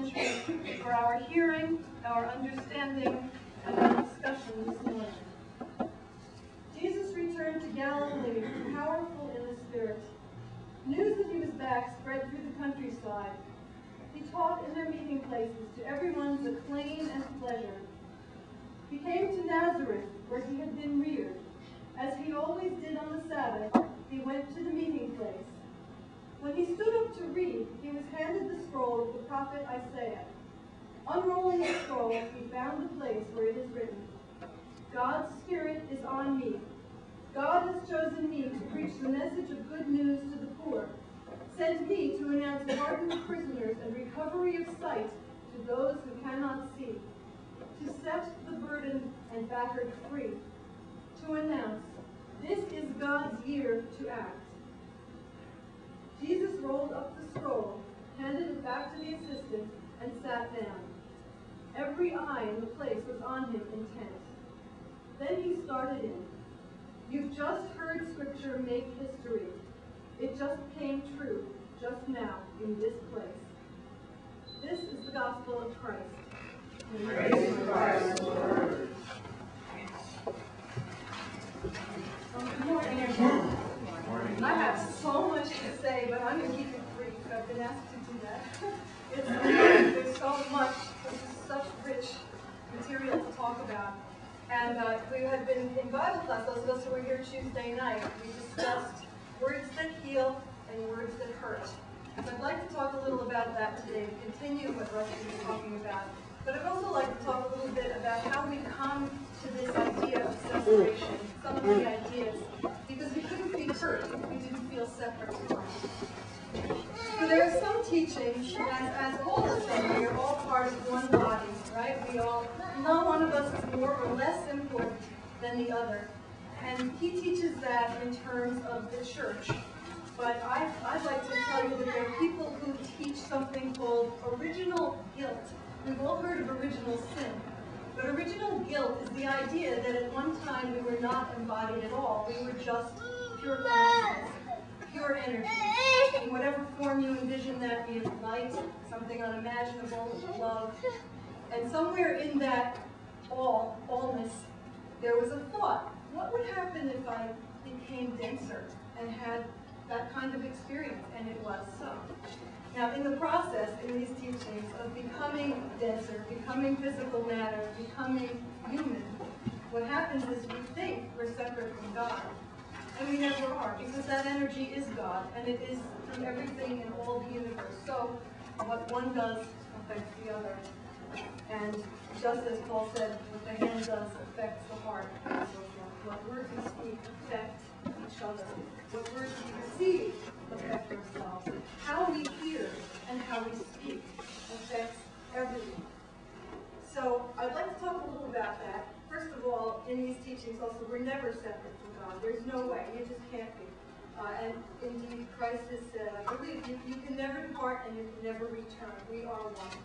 century for our hearing, our understanding, and our discussion this morning. Jesus returned to Galilee, powerful in the Spirit. News that he was back spread through the countryside. He taught in their meeting places to everyone's acclaim and pleasure. He came to Nazareth, where he had been reared. As he always did on the Sabbath, he went to the meeting place. When he stood up to read, he was handed the scroll of the prophet Isaiah. Unrolling the scroll, he found the place where it is written, "God's Spirit is on me. God has chosen me to preach the message of good news to the poor, sent me to announce pardon to prisoners and recovery of sight to those who cannot see, to set the burdened and battered free, to announce, this is God's year to act." Jesus rolled up the scroll, handed it back to the assistant, and sat down. Every eye in the place was on him intent. Then he started in. "You've just heard Scripture make history. It just came true, just now, in this place." This is the gospel of Christ. Praise to Christ, Lord. Good morning, everyone. I have so much to say, but I'm going to keep it brief. I've been asked to do that. There's so much. This is such rich material to talk about. And we had been in Bible class, those of us who were here Tuesday night, we discussed words that heal and words that hurt. So I'd like to talk a little about that today, to continue what Rusty was talking about. But I'd also like to talk a little bit about how we come to this idea of separation, some of the ideas, because we couldn't be hurt if we didn't feel separate. So there are some teachings, as Paul has said, we are all part of one body, right? No one of us is more or less important than the other. And he teaches that in terms of the church. But I'd like to tell you that there are people who teach something called original guilt. We've all heard of original sin. But original guilt is the idea that at one time we were not embodied at all. We were just pure consciousness, pure energy. In whatever form you envision that, be it light, something unimaginable, love. And somewhere in that allness, there was a thought. What would happen if I became denser and had that kind of experience? And it was so. Now, in the process, in these teachings of becoming denser, becoming physical matter, becoming human, what happens is we think we're separate from God. And we never are, because that energy is God, and it is through everything in all the universe. So, what one does affects the other. And just as Paul said, what the hand does affects the heart, and so forth. What words we speak affect each other. What words we receive affect ourselves. How we hear and how we speak affects everyone. So I'd like to talk a little about that. First of all, in these teachings also, we're never separate from God. There's no way. You just can't be. And indeed, Christ has said, I believe, you can never depart and you can never return. We are one.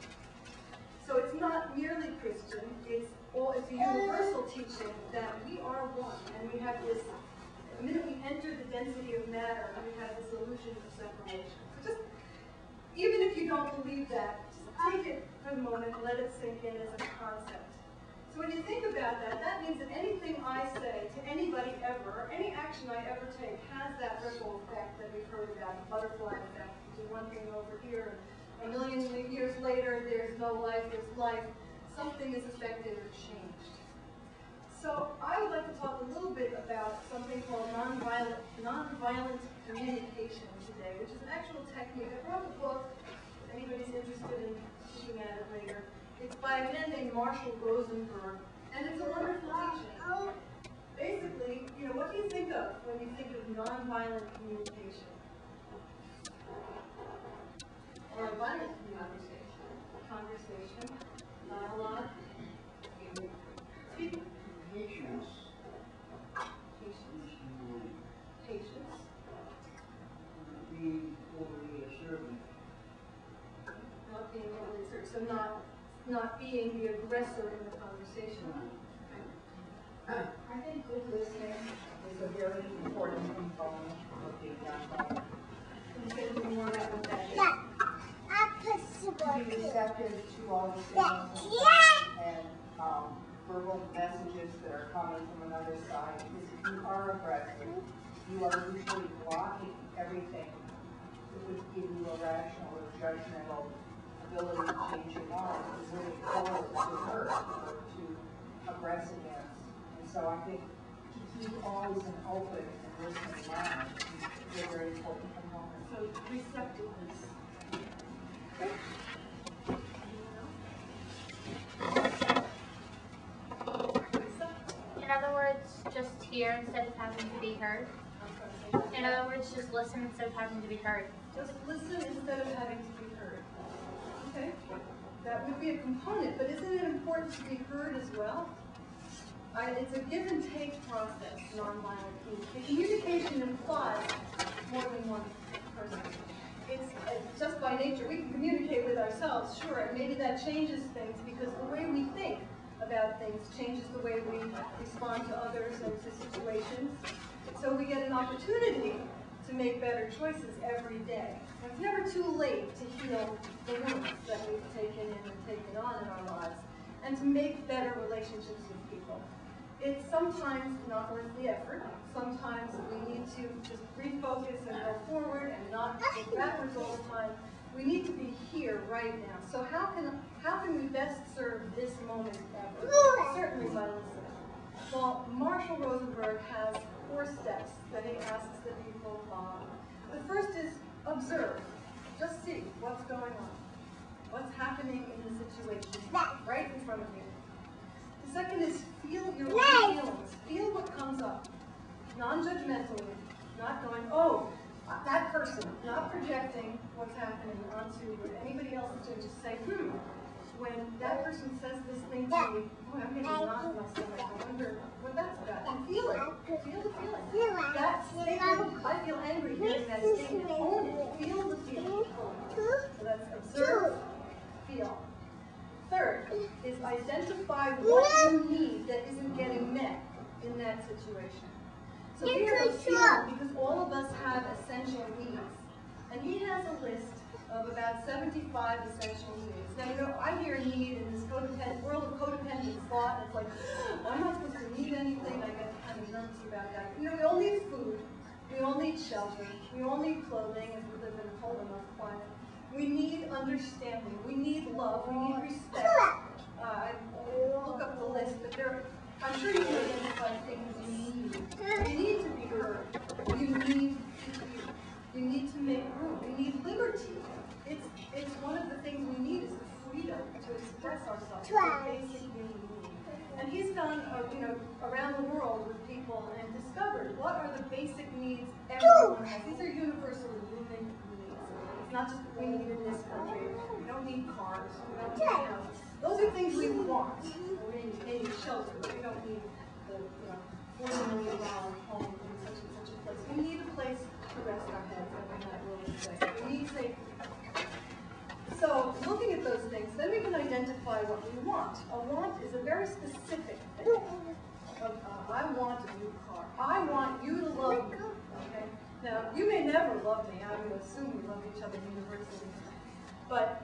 So it's not merely Christian. It's a universal teaching that we are one. And we have this, the minute we enter the density of matter, we have this illusion of separation. So just, even if you don't believe that, just take it for a moment and let it sink in as a concept. So when you think about that, that means that anything I say to anybody ever, or any action I ever take, has that ripple effect that we've heard about, the butterfly effect. You do one thing over here, and a million years later, there's no life, there's life. Something is affected or changed. So I would like to talk a little bit about something called nonviolent communication today, which is an actual technique. I brought a book, if anybody's interested in looking at it later. It's by a man named Marshall Rosenberg, and it's a wonderful teaching. Basically, what do you think of when you think of nonviolent communication? Or violent conversation, dialogue, speaking. Patience. Patience. Being overly assertive. Not being overly assertive, so not being the aggressor in the conversation. I think good listening is a very important component of being nonviolent. Can you say a little more about what that is? Be receptive love and verbal messages that are coming from another side. Because if you are aggressive, you are usually blocking everything that would give you a rational or judgmental ability to change your mind and really forward to hurt or to aggress against. And so I think to keep always an open and listening mind is a very important component. So receptiveness. In other words, just hear instead of having to be heard. In other words, just listen instead of having to be heard. Just listen instead of having to be heard. Okay? That would be a component, but isn't it important to be heard as well? It's a give and take process, nonviolent communication. Communication implies more than one person. It's just by nature. We can communicate with ourselves, sure, and maybe that changes things because the way we think about things changes the way we respond to others and to situations. So we get an opportunity to make better choices every day. And it's never too late to heal the wounds that we've taken in and taken on in our lives and to make better relationships with people. It's sometimes not worth the effort. Sometimes we need to just refocus and go forward and not go backwards all the time. We need to be here right now. So how can we best serve this moment ever? Certainly by listening. Well, Marshall Rosenberg has 4 steps that he asks that people follow. The first is observe. Just see what's going on. What's happening in the situation right in front of you. The second is feel your own feelings. Feel what comes up. Non-judgmentally. Not going, oh, that person. Not projecting what's happening onto what anybody else is doing. Just say, when that person says this thing to me, boy, I'm getting knocked in my stomach. I wonder what that's about. And feel it. Feel the feeling. That statement, I feel angry hearing that statement. Own it. Feel the feeling. So that's observe, feel. Third is identify what you need that isn't getting met in that situation. So here are those feelings, because all of us have essential needs. And he has a list of about 75 essential needs. Now, you know, I hear need in this world of codependent thought, and it's like, I'm not supposed to need anything, I get kind of nervous about that. You know, we all need food, we all need shelter, we all need clothing if we live in a cold enough climate. We need understanding, we need love, we need respect. I look up the list, but I'm sure you can identify things you need. You need to be heard. You need to make room. You need liberty. It's one of the things we need is the freedom to express ourselves. It's a basic human need. And he's gone, around the world with people and discovered what are the basic needs everyone has. These are universal human needs. It's not just what we need in this country. We don't need cars. We don't need houses. Those are things we want. We need shelter, but we don't need the $40 million home in such and such a place. We need a place to rest our heads and not really say. We need safety. So, looking at those things, then we can identify what we want. A want is a very specific thing. I want a new car. I want you to love me. Okay? Now, you may never love me. I would assume we love each other universally. But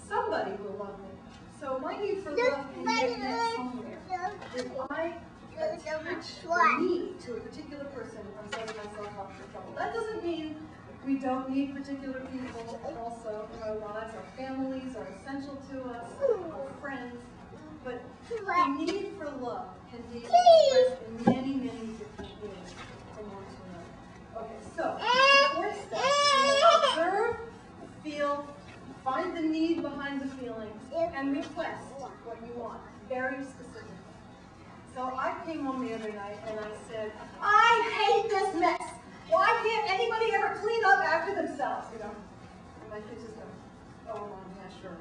somebody will love me. So my need for love can get met somewhere. If I attach the need to a particular person, I'm setting myself up for trouble. That doesn't mean we don't need particular people also in our lives. Our families are essential to us, our friends. But the need for love can be expressed in many, many different ways from one to another. Okay, so the 4th step is observe, feel, find the need behind the feeling, and request what you want, very specifically. So I came home the other night and I said, I hate this mess. Why can't anybody ever clean up after themselves? You know, and my kids just go, oh, yeah, sure.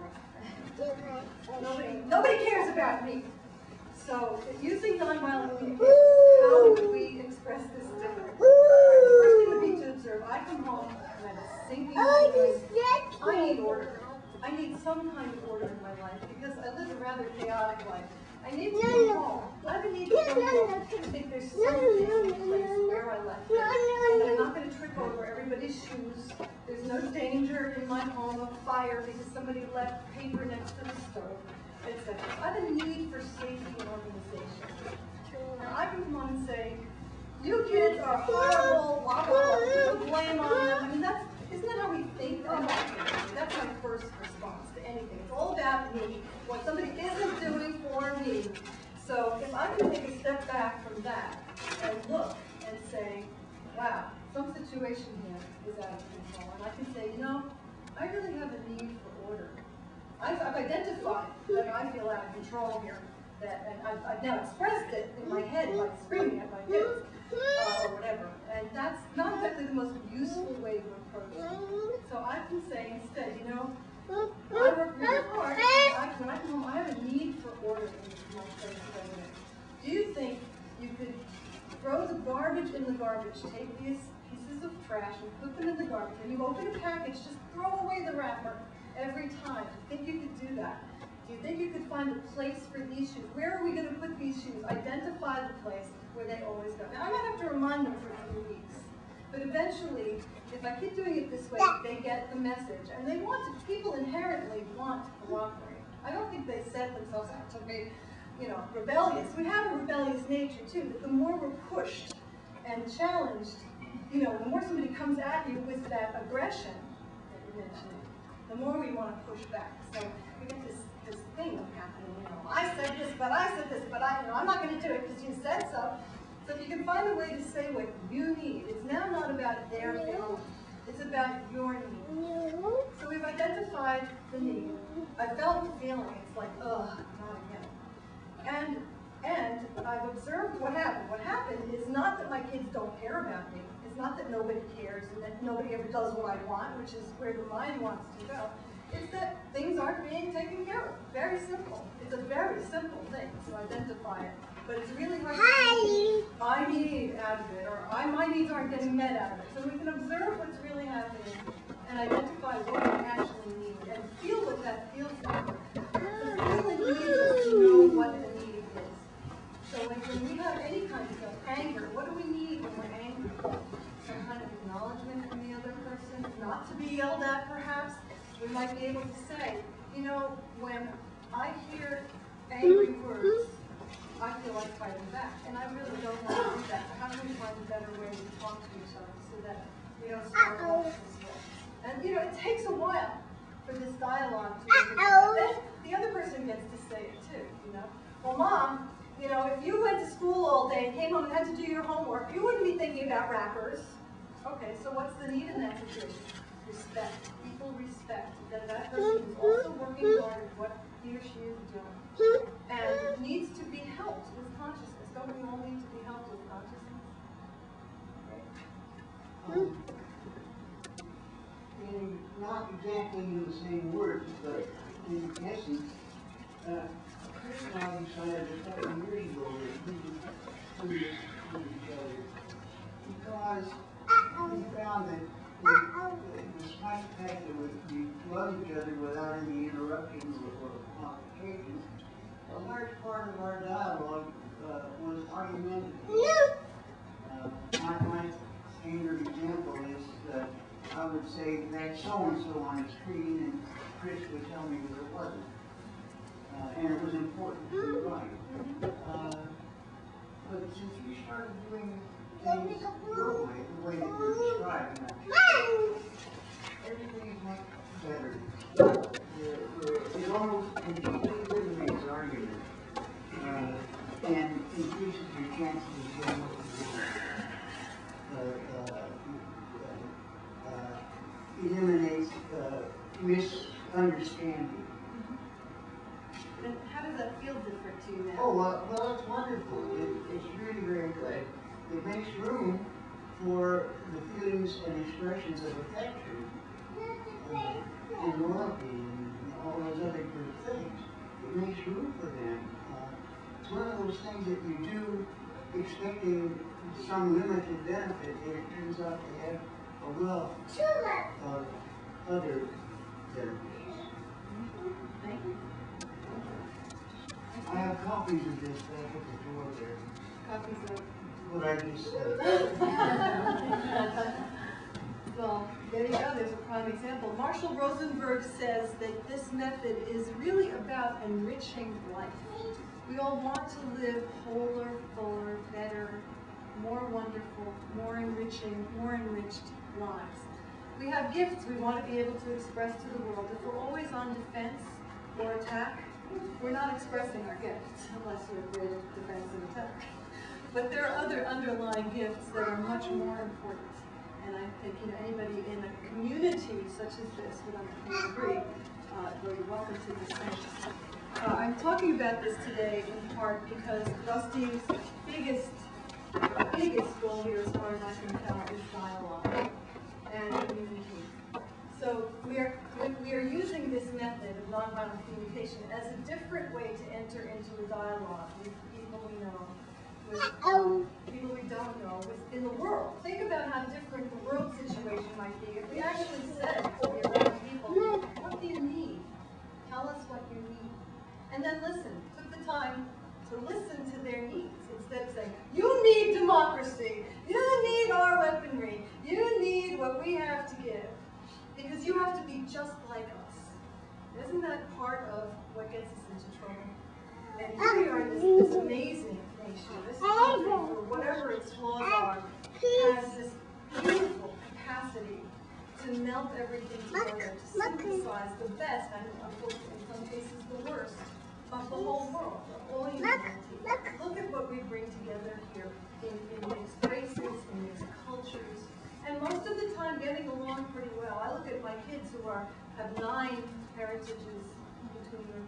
Nobody cares about me. So using nonviolent communication, how would we express this differently? The first thing would be to observe. I come home and I have a sinking feeling. I need order. I need some kind of order in my life because I live a rather chaotic life. I need to go home. I have a need to go home. I think there's something in place where I left it. And I'm not going to trip over every everybody's shoes. There's no danger in my home of fire because somebody left paper next to the stove, etc. I have a need for safety and organization. Now I would want to say, you kids are horrible, blah, blah, blah, put blame on them. I mean, isn't that how we think? That's my first response to anything. It's all about me, what somebody isn't doing for me. So if I'm going to take a step back from that and look and say, wow, some situation here is out of control, and I can say, you know, I really have a need for order. I've identified that I feel out of control here, and I've now expressed it in my head by screaming at my kids, or whatever. And that's not exactly the most useful way to approach it. So I can say instead, you know, I work really hard. When I come home, I have a need for order in my place of residence. Do you think you could throw the garbage in the garbage, take these pieces of trash and put them in the garbage, and you open a package, just throw away the wrapper every time? Do you think you could do that? Do you think you could find a place for these shoes? Where are we going to put these shoes? Identify the place where they always go. Now, I might have to remind them for a few weeks, but eventually, if I keep doing it this way, they get the message. And they want to, people inherently want to cooperate. I don't think they set themselves out to be, you know, rebellious. We have a rebellious nature too, that the more we're pushed and challenged, you know, the more somebody comes at you with that aggression that you mentioned, the more we want to push back. So we get this thing happening, you know, I said this, but I'm not going to do it because you said so. So if you can find a way to say what you need, it's now not about their feeling, it's about your need. So we've identified the need. I felt the feeling, it's like, ugh, not again. And I've observed what happened. What happened is not that my kids don't care about me. It's not that nobody cares and that nobody ever does what I want, which is where the mind wants to go. It's that things aren't being taken care of. Very simple. It's a very simple thing to identify it. But it's really hard to say, I need out of it, or my needs aren't getting met out of it. So we can observe what's really happening and identify what we actually need and feel what that feels like. The feeling needs us to know what the need is. So when we have any kind of anger, what do we need when we're angry? Some kind of acknowledgement from the other person, not to be yelled at perhaps. We might be able to say, you know, when I hear angry words, I feel like fighting back, and I really don't want to do that. So how can we find a better way to talk to each other so that we don't start off this way? And you know, it takes a while for this dialogue to begin. Then the other person gets to say it too, you know. Well, Mom, you know, if you went to school all day and came home and had to do your homework, you wouldn't be thinking about wrappers. Okay, so what's the need in that situation? Respect. Equal respect. That person is also working hard at what he or she is doing. And needs to be helped with consciousness. Don't we all need to be helped with consciousness? Right? In not exactly in the same words, but in essence, Chris and I decided a couple of years ago that we would do this with each other because we found that despite the fact that we love each other without any interruptions or complications, a large part of our dialogue was argumentative. My standard example is that I would say that so-and-so on the screen, and Chris would tell me that it wasn't. And it was important to be right. But since we started doing things your way, the way that you're describing, everything is much better. It almost completely eliminates argument and increases your chances of getting what you want. Eliminates misunderstanding. And how does that feel different to you now? Oh, well, it's wonderful. It's really very good. It makes room for the feelings and expressions of affection and loyalty and all those other good things. It makes room for them. It's one of those things that you do expecting some limited benefit, and it turns out to have a wealth of other benefits. Thank you. I have copies of this back at the door there. Copies of What I just said. well, example. Marshall Rosenberg says that this method is really about enriching life. We all want to live wholer, fuller, better, more wonderful, more enriching, more enriched lives. We have gifts we want to be able to express to the world. If we're always on defense or attack, we're not expressing our gifts, unless you're great at defense and attack. But there are other underlying gifts that are much more important. And I think anybody in a community such as this would agree, will be welcome to this session. I'm talking about this today in part because Rusty's biggest goal here, as far as I can tell, is dialogue and communication. So we are using this method of nonviolent communication as a different way to enter into a dialogue with people we know, with people we don't know, in the world. Think about how different the world situation might be if we actually said to the American people, what do you need? Tell us what you need. And then listen, took the time to listen to their needs instead of saying, you need democracy, you need our weaponry, you need what we have to give, because you have to be just like us. Isn't that part of what gets us into trouble? And here we are in this amazing nation, this country, for whatever its flaws are, has this beautiful capacity to melt everything together, to synthesize the best, and unfortunately in some cases the worst, of the whole world, of all humanity. Look at what we bring together here in mixed races, in mixed cultures, and most of the time getting along pretty well. I look at my kids who have 9 heritages between them,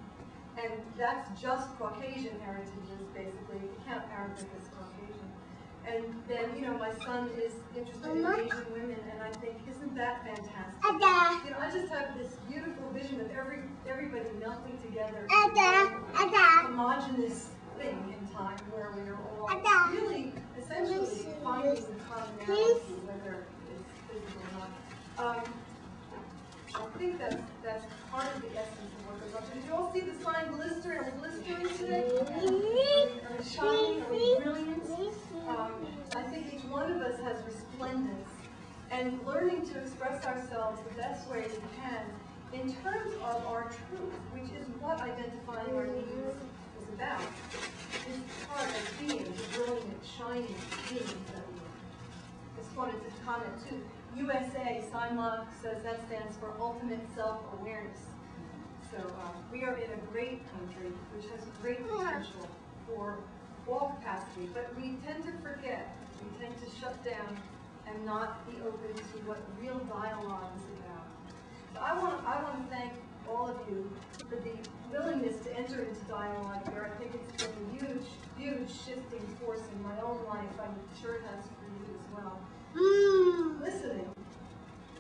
and that's just Caucasian heritages, basically. We count Arabic as Caucasian. And then, my son is interested in Asian women, and I think, isn't that fantastic? I just have this beautiful vision of everybody melting together in a homogenous thing in time where we are all really, essentially, finding the commonality, whether it's physical or not. I think that's part of the essence of what goes on. Did you all see the sign blister? Are we blistering today? Are we shining? Are we brilliant? I think each one of us has resplendence, and learning to express ourselves the best way we can in terms of our truth, which is what identifying our needs is about, is part of being the brilliant, shining beings that we are. Just wanted to comment too. USA, Simon says that stands for Ultimate Self-Awareness. So we are in a great country which has great potential for all capacity, but we tend to forget, we tend to shut down and not be open to what real dialogue is about. So I want to thank all of you for the willingness to enter into dialogue here. I think it's been a huge, huge shifting force in my own life. I'm sure it has for you as well. Listening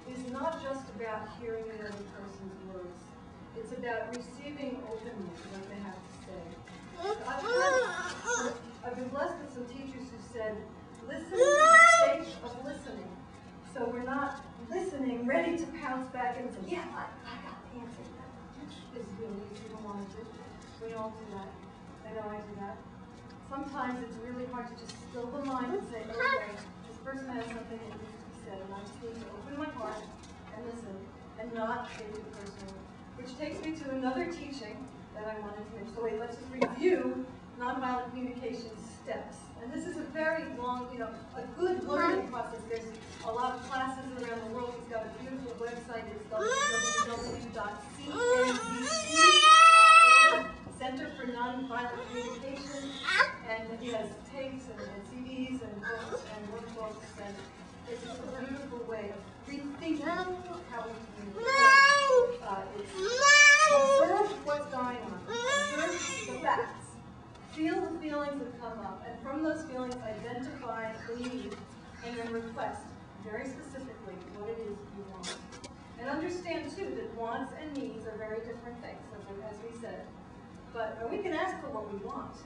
is not just about hearing another person's words. It's about receiving openly what they have to say. I've been blessed with some teachers who said, listen for the sake of listening. So we're not listening, ready to pounce back and say, yeah, I got the answer. Which is really easy to want to do. We all do that. I know I do that. Sometimes it's really hard to just still the mind and say, okay, this person has something that needs to be said, and I just need to open my heart and listen and not take it personally. Which takes me to another teaching that I wanted to make. So wait, let's just review nonviolent communication steps. And this is a very long, a good learning process. There's a lot of classes around the world. He's got a beautiful website. It's www.cnbc.org, Center for Nonviolent Communication. And he has tapes and CDs and books and workbooks. And it's just a beautiful way of rethinking how we communicate. Observe what's going on. Observe the facts. Feel the feelings that come up, and from those feelings identify the need, and then request very specifically what it is you want. And understand too that wants and needs are very different things, as we said. But we can ask for what we want,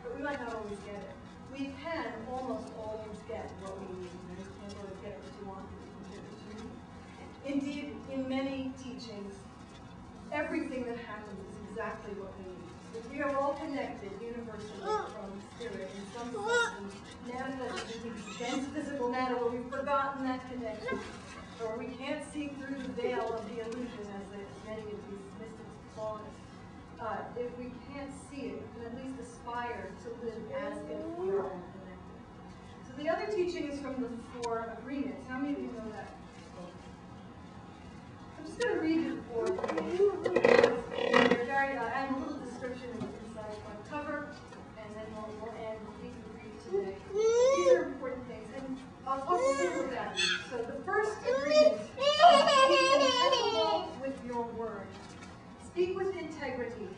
but we might not always get it. We can almost always get what we need. You can't always get what you want, but you can get what you need. Indeed, in many teachings, everything that happens is exactly what we need. If we are all connected universally from spirit in some sense, manifested in dense physical matter where we've forgotten that connection, or we can't see through the honest. If we can't see it, we can at least aspire to live as if we are all connected. So the other teaching is from the 4 agreements. How many of you know that? I'm just going to read you the 4 agreements. They're very, I have a little description inside my cover, and then we'll end what we can read today. These are important things, and I'll talk a little about these. So the first agreement is be impeccable with your word. Speak with integrity.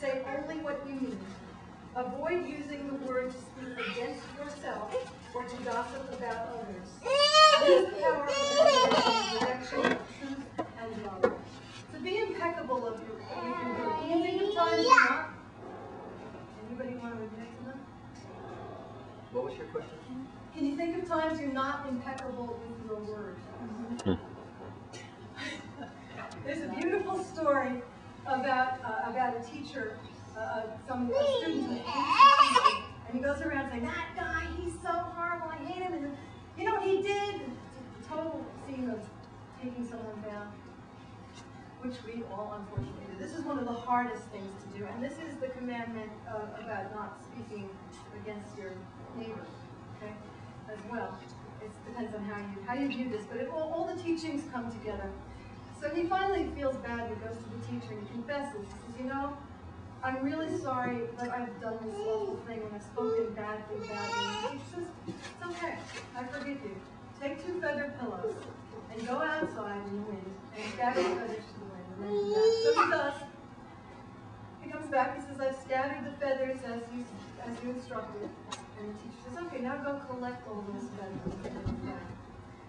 Say only what you mean. Avoid using the word to speak against yourself or to gossip about others. Use the power of direction, truth, and love. So be impeccable of your what you can do. Can you think of times you're not? Anybody want to admit to them? What was your question? Can you think of times you're not impeccable with your word? There's a beautiful story about a teacher, some students, and he goes around saying, "That guy, he's so horrible. I hate him." And you know what he did? It's a total scene of taking someone down, which we all unfortunately do. This is one of the hardest things to do, and this is the commandment about not speaking against your neighbor. Okay, as well. It depends on how you view this, but all the teachings come together. So he finally feels bad. He goes to the teacher and he confesses. He says, "You know, I'm really sorry that I've done this awful thing and I've spoken badly about you." And the teacher says, "It's okay. I forgive you. Take 2 feather pillows and go outside in the wind and scatter the feathers to the wind." And then come back. So he does. He comes back. He says, "I've scattered the feathers as you instructed." And the teacher says, "Okay, now go collect all those feathers and bring them back."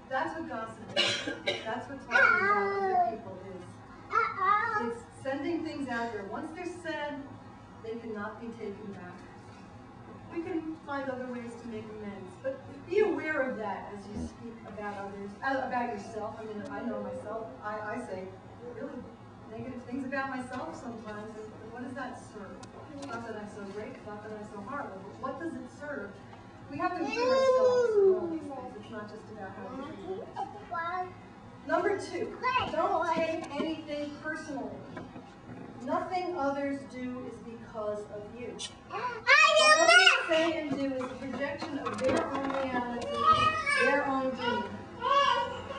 That's what gossip is. That's what talking about other people is. It's sending things out there. Once they're said, they cannot be taken back. We can find other ways to make amends, but be aware of that as you speak about others, about yourself. I mean, I know myself. I say really negative things about myself sometimes. And what does that serve? Not that I'm so great, not that I'm so horrible, but what does it serve? We have to improve ourselves in all these things. It's not just about how we treat others. Number 2, don't take anything personally. Nothing others do is because of you. What others say and do is a projection of their own reality, their own dream.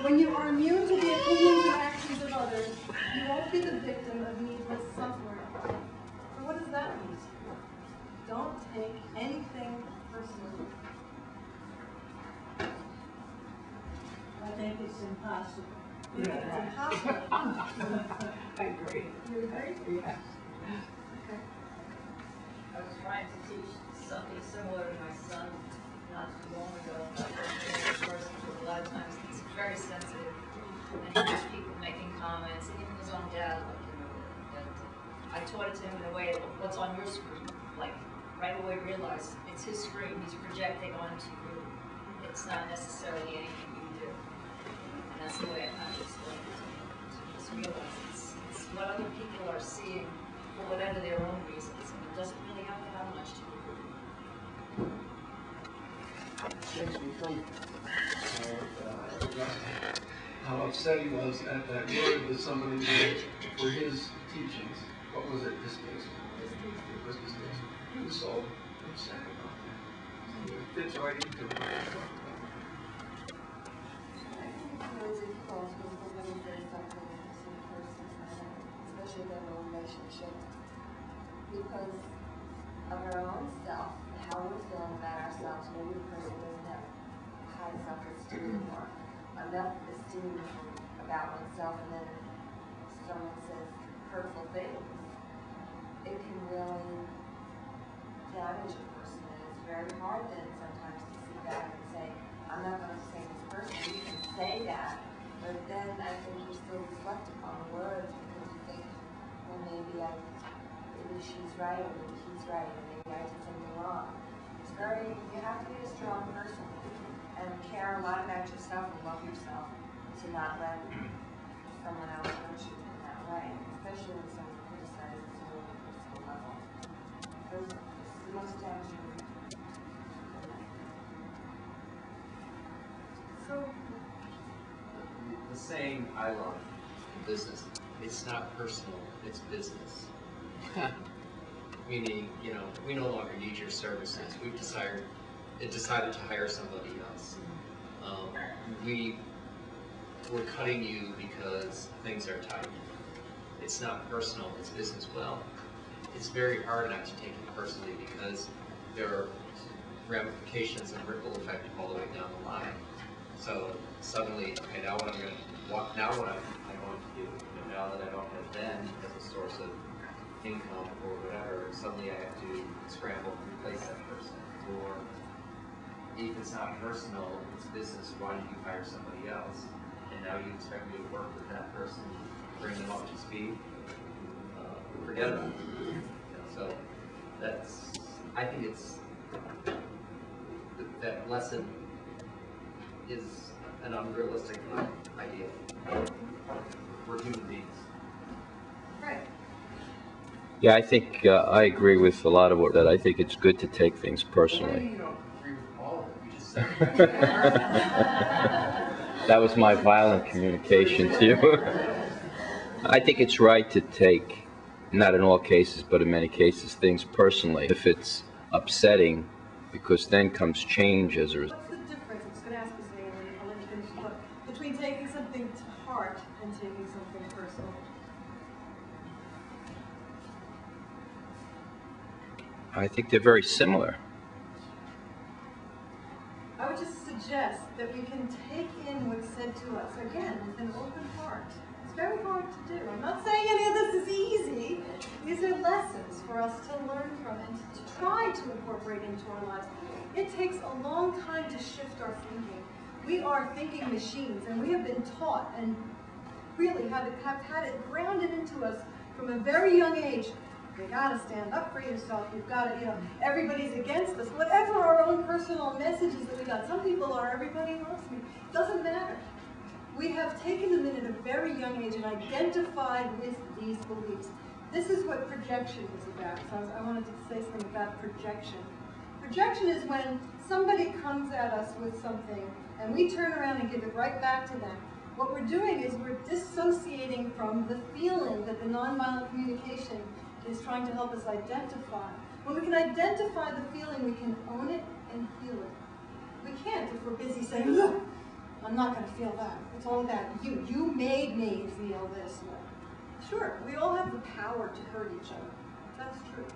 When you are immune to the opinions and actions of others, you won't be the victim of needless suffering. So what does that mean? Don't take anything personally. I think it's impossible. You think it's impossible? I agree. You agree? Yeah. Okay. I was trying to teach something similar to my son not too long ago. A lot of times he's very sensitive, and he hears people making comments, and even his own dad, like, you know, that I taught it to him in a way of what's on your screen, like right away realize it's his screen, he's projecting onto you. It's not necessarily anything you do. And that's the way I kind of explain it to him. To just realize it's what other people are seeing for whatever their own reasons, and it doesn't really have to have much to do with it. Makes me think how upset he was at that word that somebody did for his teachings. What was it? Disdainful. It was disdainful. He was so upset about that. So it fits right into what we're talking about. Especially in a relationship, because of our own self, how we're feeling about ourselves. Maybe the person doesn't have high self-esteem or enough esteem about oneself, and then someone says hurtful things. It can really damage a person, and it's very hard then sometimes to sit back and say, "I'm not going to say this person." You can say that, but then I think you still reflect upon the words, because you think, well, maybe she's right, or maybe he's right, or maybe I did something wrong. It's you have to be a strong person and care a lot about yourself and love yourself to not let someone else hurt you in that way, especially when someone criticizes you on a personal level. It's the most damaging. the saying "I love" business. It's not personal, it's business. Meaning, you know, we no longer need your services. We've decided to hire somebody else. We're cutting you because things are tight. It's not personal, it's business. Well, it's very hard not to take it personally because there are ramifications and ripple effect all the way down the line. So suddenly, okay, now what I'm going to, now what am I going to do? You know, now that I don't have Ben as a source of income or whatever, suddenly I have to scramble to replace that person. Or if it's not personal, it's business, why did you hire somebody else? And now you expect me to work with that person, bring them up to speed? Forget about it. You know, so that's, I think it's, that lesson is an unrealistic idea. We're human beings. Right. Yeah, I think I agree with a lot of what that. I think it's good to take things personally. You don't agree with all of it. You just said That was my violent communication to you. I think it's right to take, not in all cases, but in many cases, things personally. If it's upsetting, because then comes change as a result. What's the difference, I'm just going to ask this, and I'll let you finish the book, between taking something to heart and taking something personal? I think they're very similar. I would just suggest that we can take in what's said to us, again, with an open heart. It's very hard to do. I'm not saying any of this is easy. These are lessons for us to learn from and to try to incorporate into our lives. It takes a long time to shift our thinking. We are thinking machines, and we have been taught and really have had it grounded into us from a very young age. You gotta stand up for yourself. You've gotta, you know, everybody's against us. Whatever our own personal messages that we got. Some people are, everybody loves me. Doesn't matter. We have taken them in at a very young age and identified with these beliefs. This is what projection is about. So I wanted to say something about projection. Projection is when somebody comes at us with something and we turn around and give it right back to them. What we're doing is we're dissociating from the feeling that the nonviolent communication is trying to help us identify. When we can identify the feeling, we can own it and heal it. We can't if we're busy saying, look, I'm not going to feel that. It's all about you. You made me feel this way. Sure, we all have the power to hurt each other. That's true.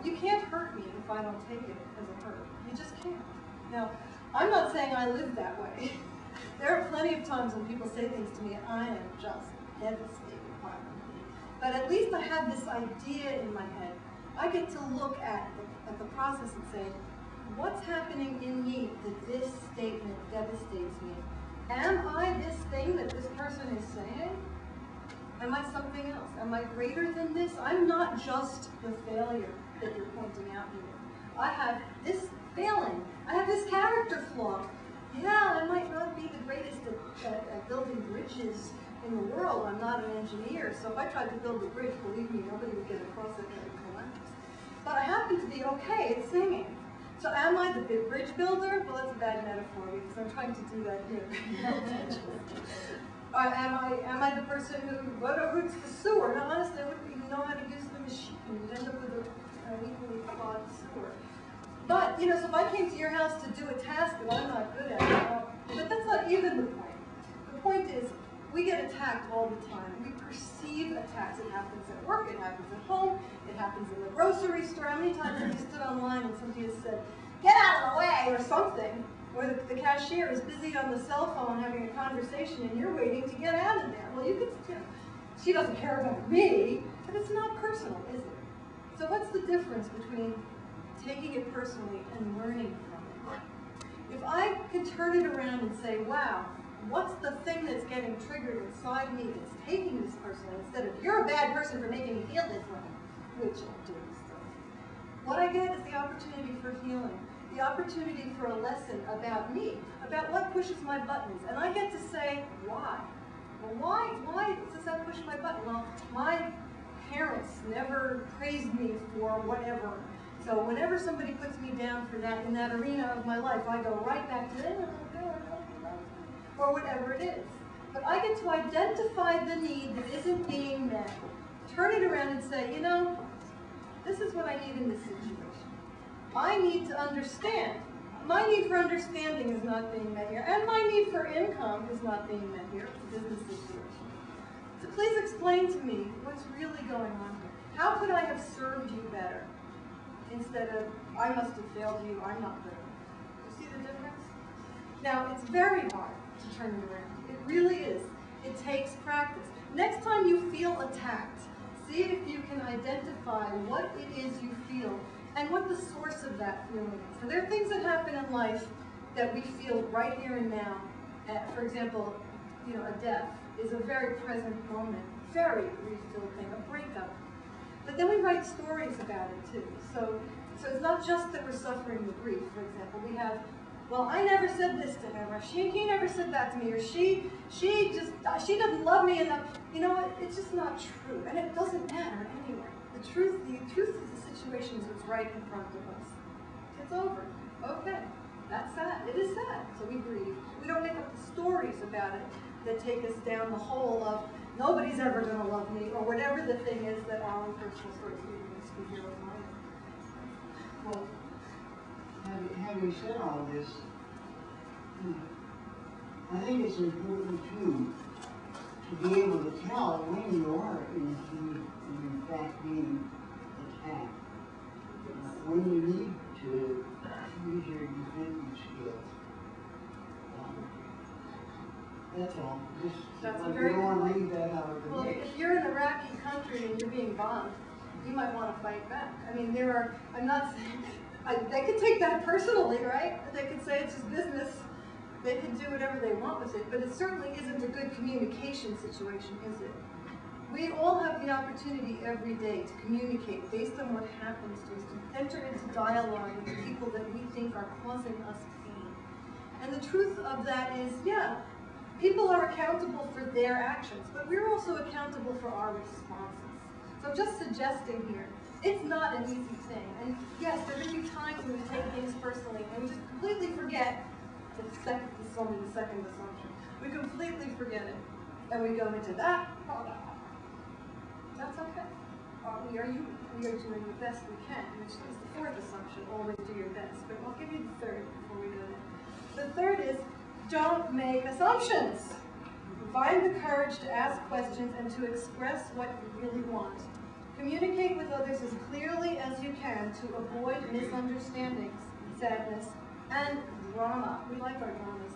You can't hurt me if I don't take it as a hurt. You just can't. Now, I'm not saying I live that way. There are plenty of times when people say things to me, and I am just devastated by them. But at least I have this idea in my head. I get to look at the process and say, what's happening in me that this statement devastates me? Am I this thing that this person is saying? Am I something else? Am I greater than this? I'm not just the failure that you're pointing out here. I have this failing. I have this character flaw. Yeah, I might not be the greatest at building bridges in the world. I'm not an engineer, so if I tried to build a bridge, believe me, nobody would get across it and it would collapse. But I happen to be okay at singing. So am I the big bridge builder? Well, that's a bad metaphor because I'm trying to do that here. Am I the person who routes the sewer? No, honestly, I wouldn't even know how to use the machine. You'd end up with an equally clogged sewer. But, you know, so if I came to your house to do a task that I'm not good at, but that's not even the point. The point is, we get attacked all the time. We perceive attacks. It happens at work, it happens at home, it happens in the grocery store. How many times have you stood online and somebody has said, get out of the way, or something, or the cashier is busy on the cell phone having a conversation and you're waiting to get out of there. Well, you could, you know, she doesn't care about me, but it's not personal, is it? So what's the difference between taking it personally and learning from it? If I can turn it around and say, wow, what's the thing that's getting triggered inside me that's taking this personally, instead of, you're a bad person for making me feel this way, which I do still. What I get is the opportunity for healing, the opportunity for a lesson about me, about what pushes my buttons. And I get to say, why? Well, why does that push my button? Well, my parents never praised me for whatever. So whenever somebody puts me down for that in that arena of my life, I go right back to them, or whatever it is. But I get to identify the need that isn't being met, turn it around and say, you know, this is what I need in this situation. I need to understand. My need for understanding is not being met here, and my need for income is not being met here. It's a business situation. So please explain to me what's really going on here. How could I have served you better instead of, I must have failed you, I'm not good. You see the difference? Now, it's very hard to turn it around. It really is. It takes practice. Next time you feel attacked, see if you can identify what it is you feel and what the source of that feeling is. So there are things that happen in life that we feel right here and now. For example, you know, a death is a very present moment, very real thing, a breakup. But then we write stories about it too. So it's not just that we're suffering the grief. For example, we have, well, I never said this to him, or he never said that to me, or she doesn't love me enough. You know what? It's just not true, and it doesn't matter anyway. The truth of the situation is what's right in front of us. It's over. Okay, that's sad. It is sad. So we grieve. We don't make up the stories about it that take us down the hole of nobody's ever going to love me, or whatever the thing is that our own personal stories speak here of mine. Well, having said all this, I think it's important too to be able to tell when you are in fact being attacked, when you need to use your defensive skills. That's all. You don't want to leave that out of the mix. If you're in Iraqi country and you're being bombed, you might want to fight back. I mean, I'm not saying, they could take that personally, right? They could say it's just business. They could do whatever they want with it, but it certainly isn't a good communication situation, is it? We all have the opportunity every day to communicate based on what happens to us, to enter into dialogue with the people that we think are causing us pain. And the truth of that is, yeah, people are accountable for their actions, but we're also accountable for our responses. So I'm just suggesting here, it's not an easy thing. And yes, there are going to be times when we take things personally and we just completely forget it's only the second assumption. We completely forget it. And we go into that. That's okay. We are doing the best we can, which is the fourth assumption, always do your best. But I'll give you the third before we go there. The third is, don't make assumptions. Find the courage to ask questions and to express what you really want. Communicate with others as clearly as you can to avoid misunderstandings, sadness, and drama. We like our dramas.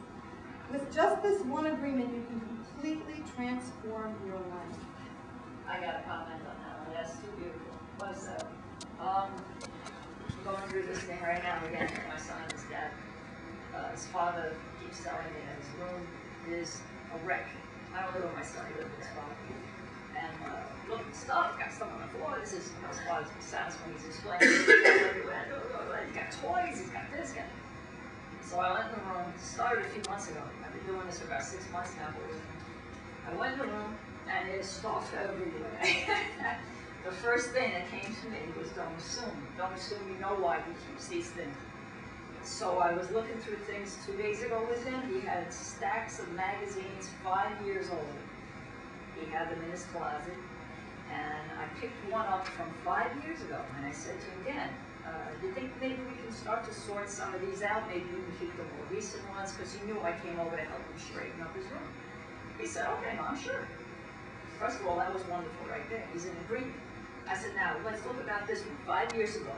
With just this one agreement, you can completely transform your life. I got a comment on that one. That's too beautiful. Was going through this thing right now again with my son and his dad. His father keeps telling me that his room is a wreck. I don't live with my son, I live with his father. And look at stuff, got stuff on the floor. This is his father's sadness when he's explaining. He's got toys, he's got this, got. So I went in the room, started a few months ago. I've been doing this for about 6 months now. I went in the room and there's stuff everywhere. The first thing that came to me was don't assume. Don't assume you know why he keeps these things. So I was looking through things 2 days ago with him. He had stacks of magazines, 5 years old. He had them in his closet. And I picked one up from 5 years ago. And I said to him again, you think maybe we can start to sort some of these out? Maybe you can keep the more recent ones? Because he knew I came over to help him straighten up his room. He said, okay, Mom, sure. First of all, that was wonderful right there. He's in agreement. I said, now, let's look about this one. 5 years ago.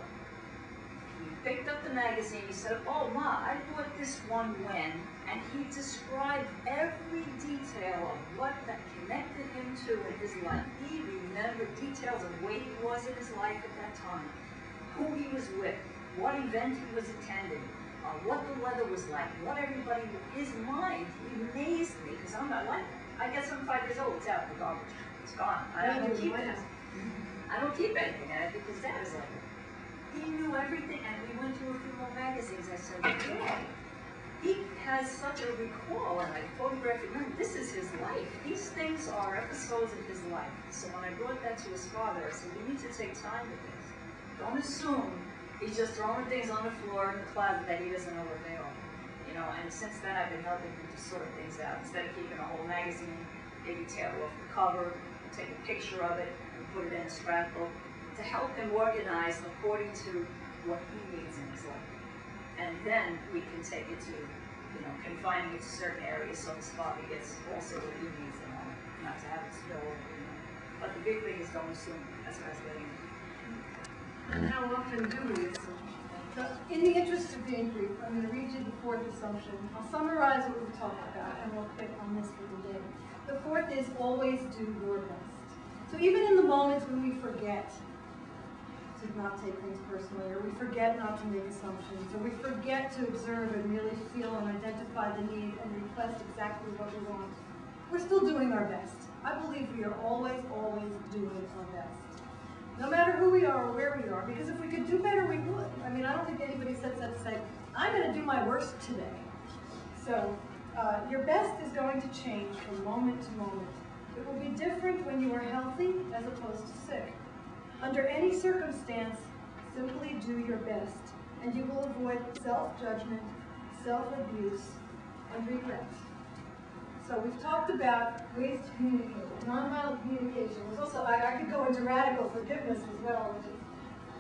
He picked up the magazine. He said, oh, Ma, I bought this one when, and he described every detail of what that connected him to in his life. He remembered details of where he was in his life at that time, who he was with, what event he was attending, what the weather was like, what everybody, his mind, he amazed me, because I'm not like, I guess I'm 5 years old, it's out in the garbage, it's gone. I don't keep it. I don't keep anything, and I think his dad is like it. He knew everything, and we went through a few more magazines. I said, yeah, he has such a recall, and I photographed it. Remember, this is his life. These things are episodes of his life. So when I brought that to his father, I said, we need to take time with this. Don't assume he's just throwing things on the floor in the closet that he doesn't know what they are. you know, and since then I've been helping them to sort things out. Instead of keeping a whole magazine, maybe tear off the cover, take a picture of it, and put it in a scrapbook, to help him organize according to what he needs in his life. And then we can take it to, you know, confining it to certain areas so his father gets also what he needs and all, not to have it spill over, you know. But the big thing is don't assume. That's what I was getting at. And how often do we assume? So, in the interest of being brief, I'm going to read you the fourth assumption. I'll summarize what we've talked about, and we'll pick on this for the day. The fourth is always do your best. So even in the moments when we forget to not take things personally, or we forget not to make assumptions, or we forget to observe and really feel and identify the need and request exactly what we want, we're still doing our best. I believe we are always, always doing our best. No matter who we are or where we are, because if we could do better, we would. I mean, I don't think anybody sets up to say, I'm going to do my worst today. So your best is going to change from moment to moment. It will be different when you are healthy as opposed to sick. Under any circumstance, simply do your best, and you will avoid self-judgment, self-abuse, and regret. So we've talked about ways to communicate. Nonviolent communication. There's also, I could go into radical forgiveness as well, which is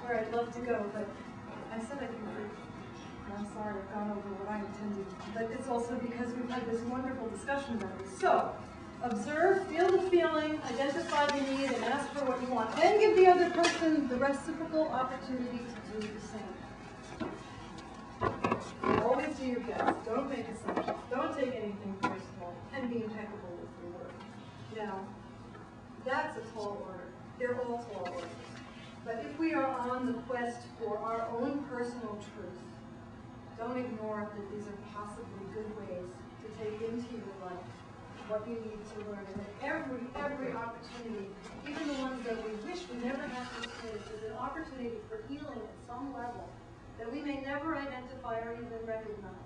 where I'd love to go, but I said I'd be brief. I'm sorry, I've gone over what I intended. But it's also because we've had this wonderful discussion about this. So, observe, feel the feeling, identify the need, and ask for what you want. Then give the other person the reciprocal opportunity to do the same. Always do your best. Don't make assumptions. Don't take anything personal. And be impeccable with your work. Now, that's a tall order. They're all tall orders. But if we are on the quest for our own personal truth, don't ignore that these are possibly good ways to take into your life what you need to learn. And that every opportunity, even the ones that we wish we never had to experience, is an opportunity for healing at some level that we may never identify or even recognize.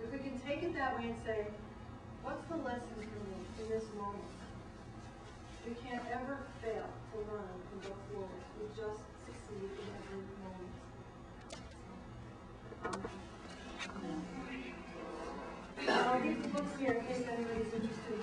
If we can take it that way and say, what's the lesson for me in this moment? We can't ever fail to learn and go forward. We just succeed in every moment. I'll leave the books here in case anybody's interested.